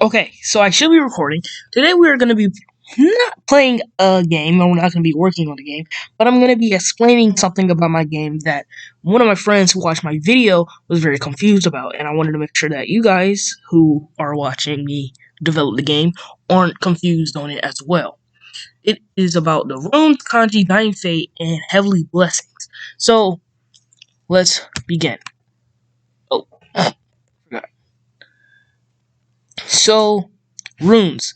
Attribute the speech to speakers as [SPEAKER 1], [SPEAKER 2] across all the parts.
[SPEAKER 1] Okay, so I should be recording. Today we are going to be not playing a game, and we're not going to be working on the game, but I'm going to be explaining something about my game that one of my friends who watched my video was very confused about, and I wanted to make sure that you guys who are watching me develop the game aren't confused on it as well. It is about the runes, kanji, dying fate, and heavenly blessings. So, let's begin. Oh, forgot. So, runes.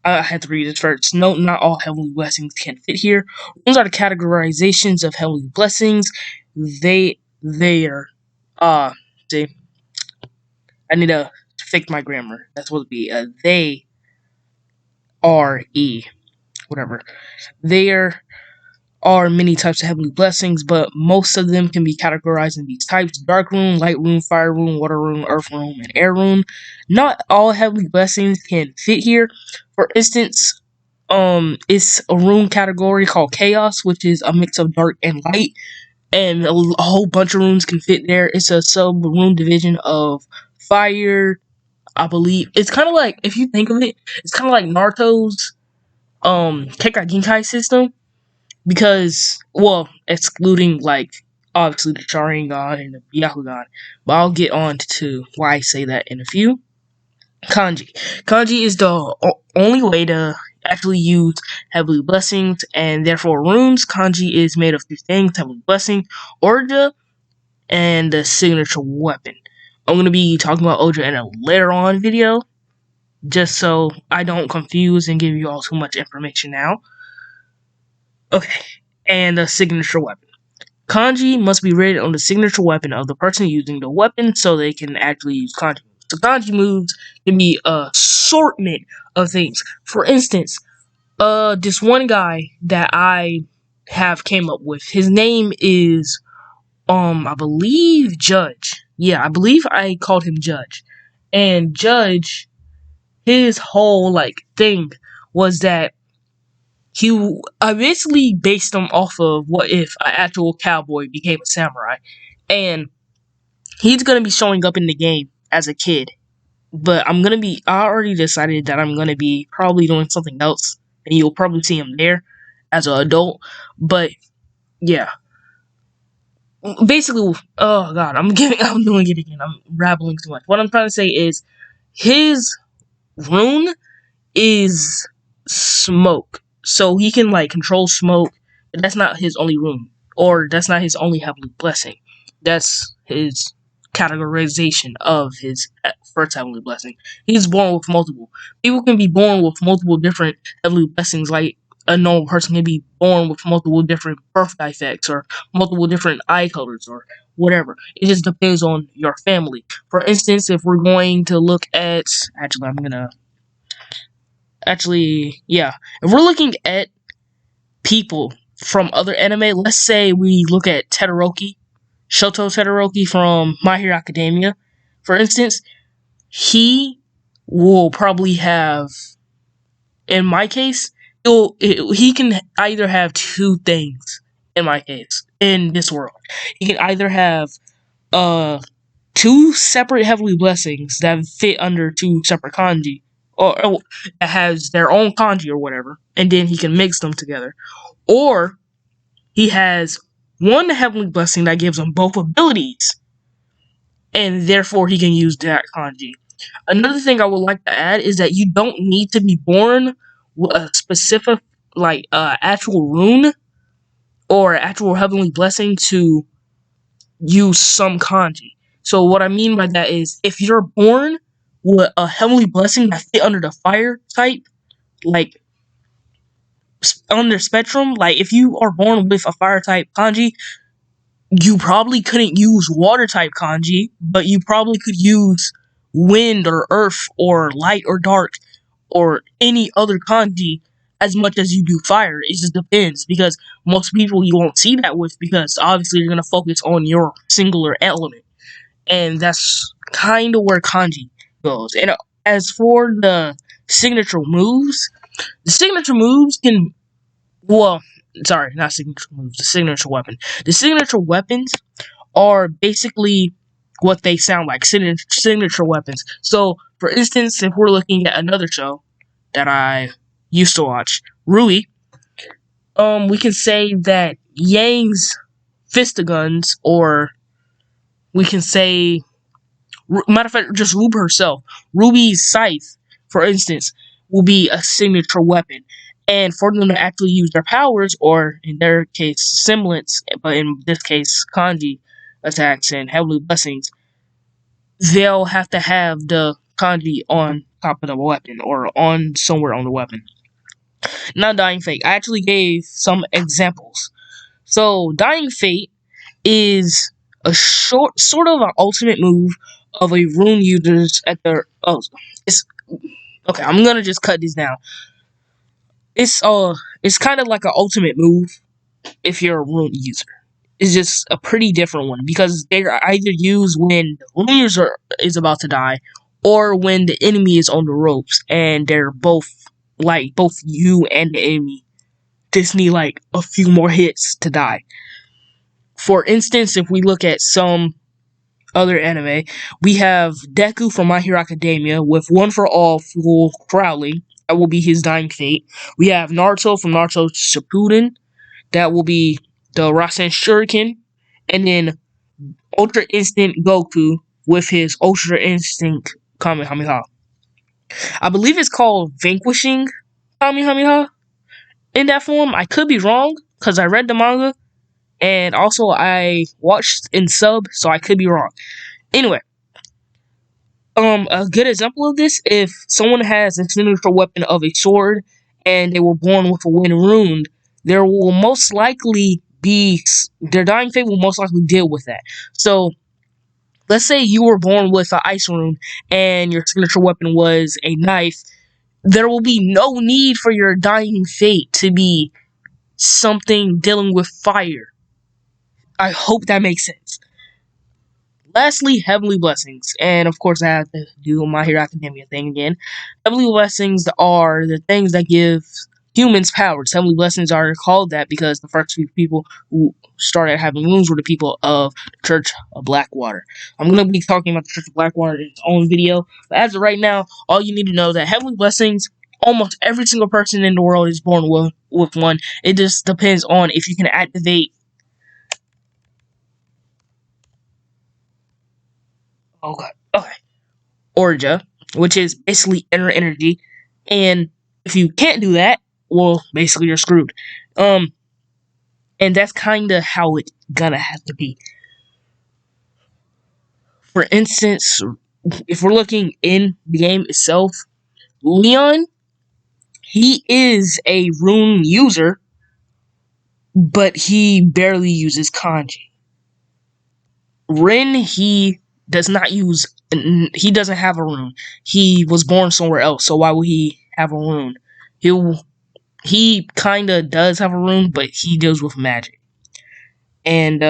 [SPEAKER 1] I had to read this first. Note, not all heavenly blessings can fit here. Runes are the categorizations of heavenly blessings. They are, see, I need to fix my grammar. That's supposed to be they are whatever. There are many types of heavenly blessings, but most of them can be categorized in these types: dark rune, light rune, fire rune, water rune, earth rune, and air rune. Not all heavenly blessings can fit here. For instance, it's a rune category called chaos, which is a mix of dark and light, and a whole bunch of runes can fit there. It's a sub rune division of fire, I believe. It's kind of like, if you think of it, it's kind of like Naruto's Kekkai Genkai system, because, well, excluding, like, obviously the Sharingan and the Byakugan, but I'll get on to why I say that in a few. Kanji. Kanji is the only way to actually use heavenly blessings, and therefore runes. Kanji is made of two things: heavenly blessing, Orja, and the signature weapon. I'm going to be talking about Orja in a later on video, just so I don't confuse and give you all too much information now. Okay, and the signature weapon. Kanji must be rated on the signature weapon of the person using the weapon so they can actually use kanji moves. So kanji moves can be a assortment of things. For instance, this one guy that I have came up with, his name is, I believe Judge. Yeah, I believe I called him Judge. And Judge, his whole, thing was that I basically based him off of what if an actual cowboy became a samurai, and he's gonna be showing up in the game as a kid. But I already decided that I'm gonna be probably doing something else, and you'll probably see him there as an adult. But yeah, basically, oh god, I'm doing it again. I'm rambling too much. What I'm trying to say is, his rune is smoke. So he can, control smoke, but that's not his only rune. Or that's not his only heavenly blessing. That's his categorization of his first heavenly blessing. He's born with multiple. People can be born with multiple different heavenly blessings, like a normal person can be born with multiple different birth defects, or multiple different eye colors, or whatever. It just depends on your family. For instance, if we're going to look at... if we're looking at people from other anime, let's say we look at Shoto Todoroki from My Hero Academia, for instance, he will probably have, in my case, he can either have two things, in my case, in this world. He can either have, two separate heavenly blessings that fit under two separate kanji, or that has their own kanji or whatever, and then he can mix them together. Or he has one heavenly blessing that gives him both abilities, and therefore he can use that kanji. Another thing I would like to add is that you don't need to be born with a specific, actual rune or actual heavenly blessing to use some kanji. So what I mean by that is, if you're born with a heavenly blessing that fit under the fire type, like under spectrum, like if you are born with a fire type kanji, you probably couldn't use water type kanji, but you probably could use wind or earth or light or dark or any other kanji as much as you do fire. It just depends, because most people you won't see that with, because obviously you're going to focus on your singular element. And that's kind of where kanji goes. And as for the signature moves, the signature moves can, well, sorry, not signature moves, the signature weapon. The signature weapons are basically what they sound like, signature weapons. So, for instance, if we're looking at another show that I used to watch, Rui, we can say that Yang's fistaguns, or we can say, matter of fact, just Ruby herself, Ruby's scythe, for instance, will be a signature weapon. And for them to actually use their powers, or in their case, semblance, but in this case, kanji attacks and heavenly blessings, they'll have to have the kanji on top of the weapon or on somewhere on the weapon. Now, Dying Fate. I actually gave some examples. So, Dying Fate is a sort of an ultimate move of a rune user's at their. Oh, it's okay. I'm gonna just cut this down. It's kind of like an ultimate move if you're a rune user. It's just a pretty different one because they're either used when the rune user is about to die, or when the enemy is on the ropes, and they're both you and the enemy just need like a few more hits to die. For instance, if we look at some other anime, we have Deku from My Hero Academia with One for All Full Crowley. That will be his Dying Fate. We have Naruto from Naruto Shippuden. That will be the Rasen Shuriken. And then Ultra Instinct Goku with his Ultra Instinct Kamehameha. I believe it's called Vanquishing Kamehameha in that form. I could be wrong because I read the manga. And also, I watched in sub, so I could be wrong. Anyway, a good example of this, if someone has a signature weapon of a sword and they were born with a wind rune, there will most likely be their Dying Fate will most likely deal with that. So, let's say you were born with an ice rune and your signature weapon was a knife. There will be no need for your Dying Fate to be something dealing with fire. I hope that makes sense. Lastly, Heavenly Blessings. And of course, I have to do My Hero Academia thing again. Heavenly Blessings are the things that give humans powers. Heavenly Blessings are called that because the first few people who started having runes were the people of the Church of Blackwater. I'm going to be talking about the Church of Blackwater in its own video. But as of right now, all you need to know is that Heavenly Blessings, almost every single person in the world is born with one. It just depends on if you can activate. Okay. Orja, which is basically inner energy, and if you can't do that, well, basically you're screwed. And that's kind of how it's gonna have to be. For instance, if we're looking in the game itself, Leon, he is a rune user, but he barely uses kanji. Rin, he does not use. He doesn't have a rune. He was born somewhere else, so why would he have a rune? He kind of does have a rune, but he deals with magic. And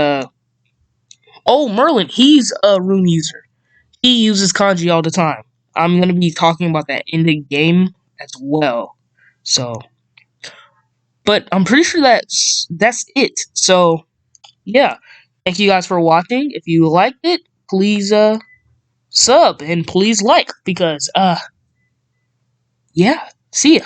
[SPEAKER 1] Merlin, he's a rune user. He uses kanji all the time. I'm gonna be talking about that in the game as well. So, but I'm pretty sure that's it. So, yeah. Thank you guys for watching. If you liked it, please sub and please like because yeah. See ya.